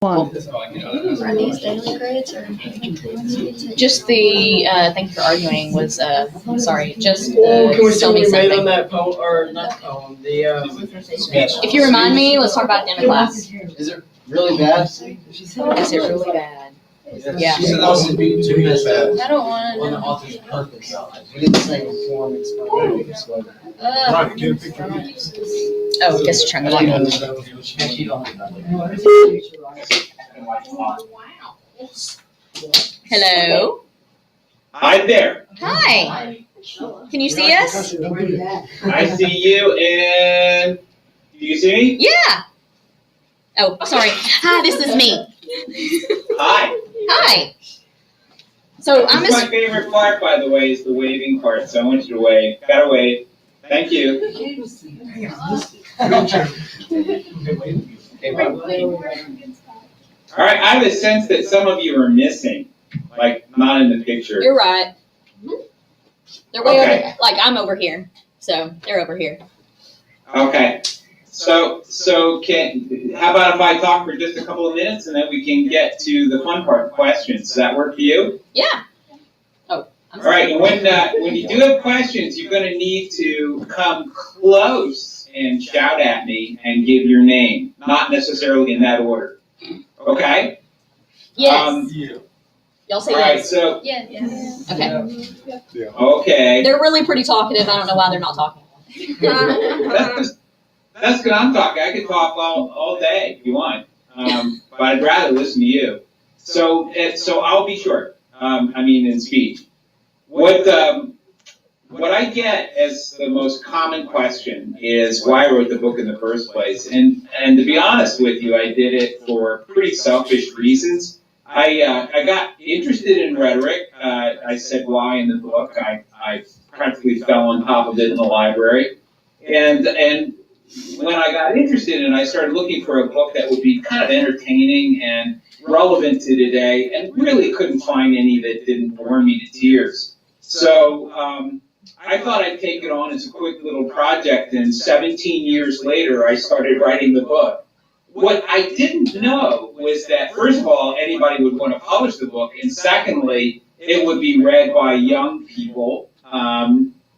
One. Are these daily grades or? Just the thank you for arguing was sorry. Just Can we see tell what me you made on something. that poem, or not poem, the speech? If you remind me, let's talk about it at the end of class. Is it really bad? Is it really bad? Yeah. She said also be too messed up. I don't want On the to. author's purpose. We didn't say performance, but. Right, get a picture. Oh, guess you're trying to Hello. Hi there. Hi. Can you see us? I see you, and do you see me? Yeah. Oh, sorry. Hi, this is me. Hi. Hi. So I'm This is my favorite part, by the way, is the waving part. So I want you to wave. Gotta wave. Thank you. All right. I have a sense that some of you are missing, like not in the picture. You're right. They're way Okay. over. Like I'm over here, so they're over here. Okay. So how about if I talk for just a couple of minutes and then we can get to the fun part, questions. Does that work for you? Yeah. Oh. I'm All right. And when you do have questions, you're going to need to come close and shout at me and give your name, not necessarily in that order. Okay. Yes. Y'all say All right. yes. So Yeah. Okay. okay. They're really pretty talkative. I don't know why they're not talking. That's good. I'm talking. I could talk all day if you want, but I'd rather listen to you. So I'll be short. In speech. What I get as the most common question is why I wrote the book in the first place. And to be honest with you, I did it for pretty selfish reasons. I got interested in rhetoric. I said why in the book. I practically fell on top of it in the library. And when I got interested in it, I started looking for a book that would be kind of entertaining and relevant to today, and really couldn't find any that didn't bore me to tears. So I thought I'd take it on as a quick little project, and 17 years later, I started writing the book. What I didn't know was that, first of all, anybody would want to publish the book, and secondly, it would be read by young people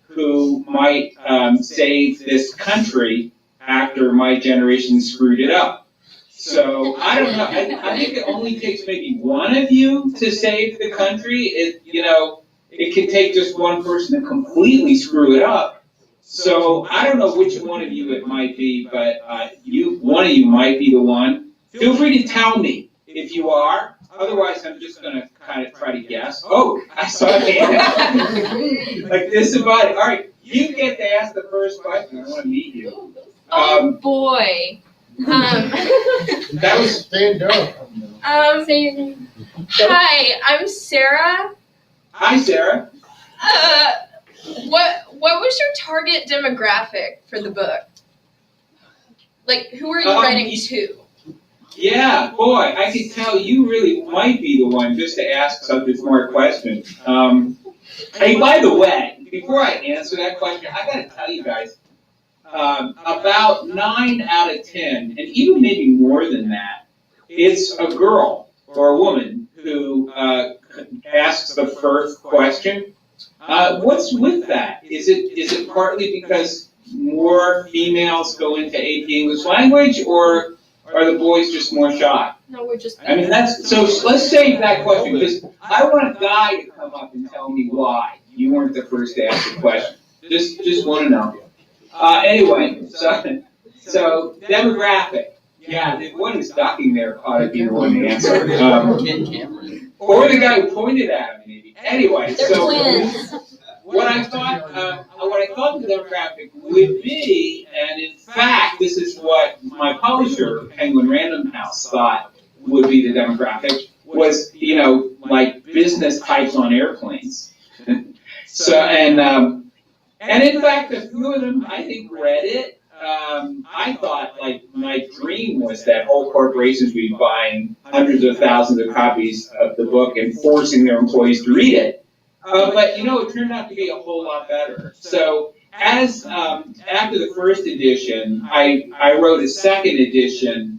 who might save this country after my generation screwed it up. So I don't know. I think it only takes maybe one of you to save the country. It can take just one person to completely screw it up. So I don't know which one of you it might be, but one of you might be the one. Feel free to tell me if you are. Otherwise, I'm just going to kind of try to guess. Oh, I saw a hand. Like this about it. All right, you get to ask the first question. I want to meet you. Oh boy. That was Stand up. Say your name. Hi, I'm Sarah. Hi, Sarah. What was your target demographic for the book? Like, who are you writing to? Yeah, boy, I can tell you really might be the one just to ask such a smart question. Hey, by the way, before I answer that question, I got to tell you guys, about 9 out of 10, and even maybe more than that, it's a girl or a woman who asks the first question. What's with that? Is it partly because more females go into AP English language, or are the boys just more shy? No, we're just. So let's save that question, because I want a guy to come up and tell me why you weren't the first to ask the question. Just want to know. Anyway, so demographic. Yeah, the one who's ducking there ought to be the one to answer. Or the guy who pointed at him, maybe. Anyway, They're so twins. what I thought the demographic would be, and in fact, this is what my publisher, Penguin Random House, thought would be the demographic, was, like business types on airplanes. And in fact, a few of them, I think, read it. I thought, like, my dream was that whole corporations would be buying hundreds of thousands of copies of the book and forcing their employees to read it. But, it turned out to be a whole lot better. So after the first edition, I wrote a second edition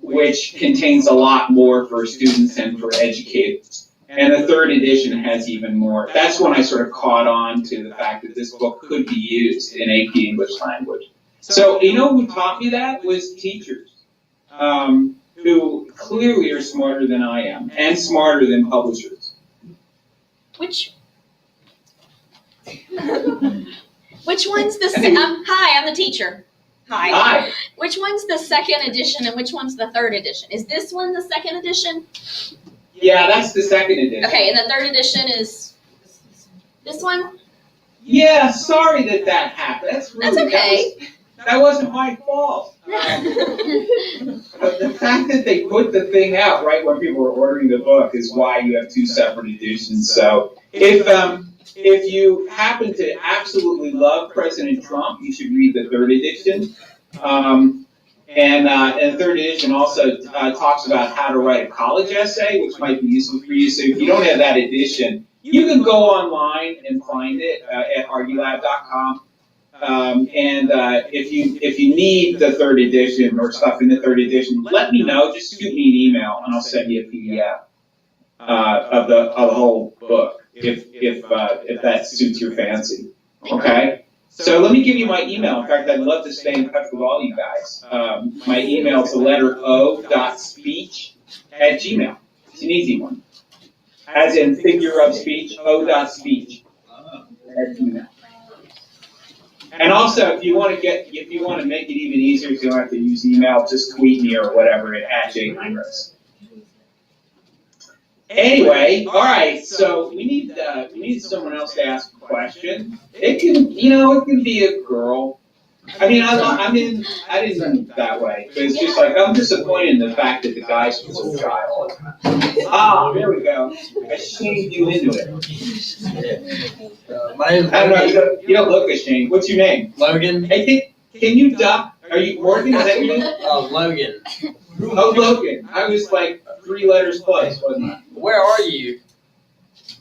which contains a lot more for students and for educators. And the third edition has even more. That's when I sort of caught on to the fact that this book could be used in AP English language. So, you know who taught me that was teachers, who clearly are smarter than I am, and smarter than publishers. Which one's the hi, I'm the teacher. Hi. Which one's the second edition and which one's the third edition? Is this one the second edition? Yeah, that's the second edition. Okay, and the third edition is this one? Yeah, sorry that happened. That's okay. That wasn't my fault. But the fact that they put the thing out right when people were ordering the book is why you have two separate editions. So if you happen to absolutely love President Trump, you should read the third edition. And the third edition also talks about how to write a college essay, which might be useful for you. So if you don't have that edition, you can go online and find it at argulab.com. And if you need the third edition or stuff in the third edition, let me know. Just shoot me an email and I'll send you a PDF of the whole book if that suits your fancy. Okay. So let me give you my email. In fact, I'd love to stay in touch with all you guys. My email is the letter o.speech@gmail. It's an easy one. As in figure of speech, o.speech@gmail. And also, if you want to make it even easier, so you don't have to use email, just tweet me or whatever at @jheinrichs. Anyway, all right. So we need someone else to ask a question. It can be a girl. I mean, I didn't mean it that way. But it's just like I'm disappointed in the fact that the guy's was a child. Ah, there we go. I shamed you into it. My name's I don't know. You don't look ashamed. What's your name? Logan. Hey, can you duck? Are you Morgan? Is that your name? Logan. Oh, Logan. I was like 3 letters close, wasn't I? Where are you?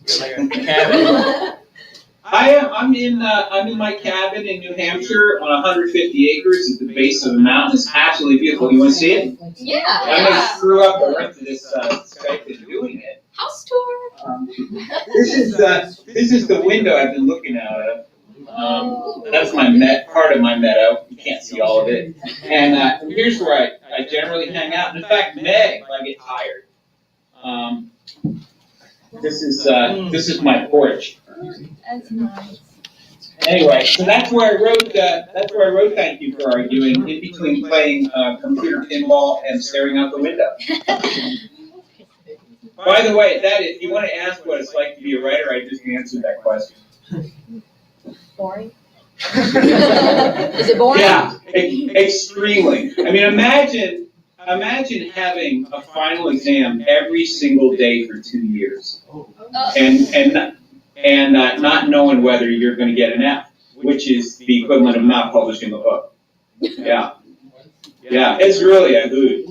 You're like a cabin. I'm in my cabin in New Hampshire on 150 acres at the base of the mountain. It's absolutely beautiful. You want to see it? Yeah. I'm going to screw up the rest of this Skype is doing it. House tour. This is the window I've been looking out of. That's my part of my meadow. You can't see all of it. And here's where I generally hang out. In fact, Meg, if I get tired. This is my porch. That's nice. Anyway, so that's where I wrote. Thank you for arguing in between playing computer pinball and staring out the window. By the way, if you want to ask what it's like to be a writer, I just answered that question. Boring. Is it boring? Yeah, extremely. I mean, imagine having a final exam every single day for 2 years, and not knowing whether you're going to get an F, which is the equivalent of not publishing a book. Yeah, it's really a hoot.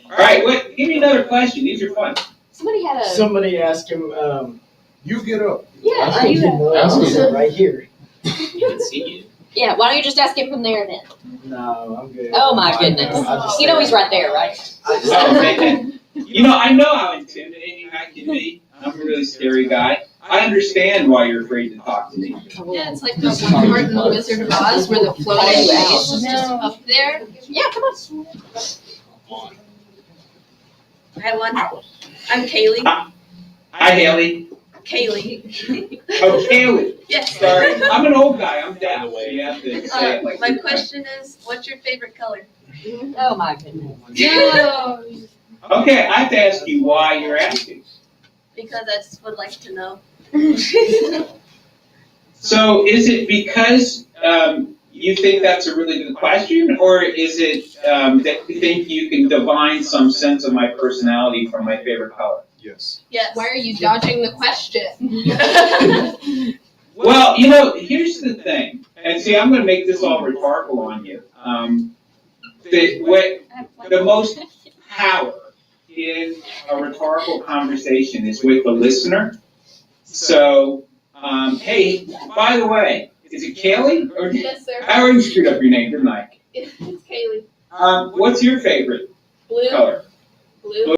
All right, give me another question. These are fun. Somebody asked him, You get up. Yeah. I need to know answer right here. Yeah. Why don't you just ask him from there then? No, I'm good. Oh my goodness. You know he's right there, right? Oh, man. I know how intimidating I can be. I'm a really scary guy. I understand why you're afraid to talk to me. Yeah, it's like the one part in the Wizard of Oz where the floating face is just up there. Yeah, come on. Hi, lunch. I'm Kaylee. Hi, Haley. Kaylee. Oh, Kaylee. Yes. Sorry, I'm an old guy. I'm deaf. So you have to say it like My you're question is, what's your favorite color? Oh my goodness. No. Okay, I have to ask you why you're asking. Because I just would like to know. So is it because you think that's a really good question, or is it that you think you can divine some sense of my personality from my favorite color? Yes. Yes. Why are you dodging the question? Well, here's the thing, and see, I'm going to make this all rhetorical on you. The most power in a rhetorical conversation is with the listener. So, hey, by the way, is it Kaylee? Or Yes, sir. I already screwed up your name, didn't I? It's Kaylee. What's your favorite Blue? color?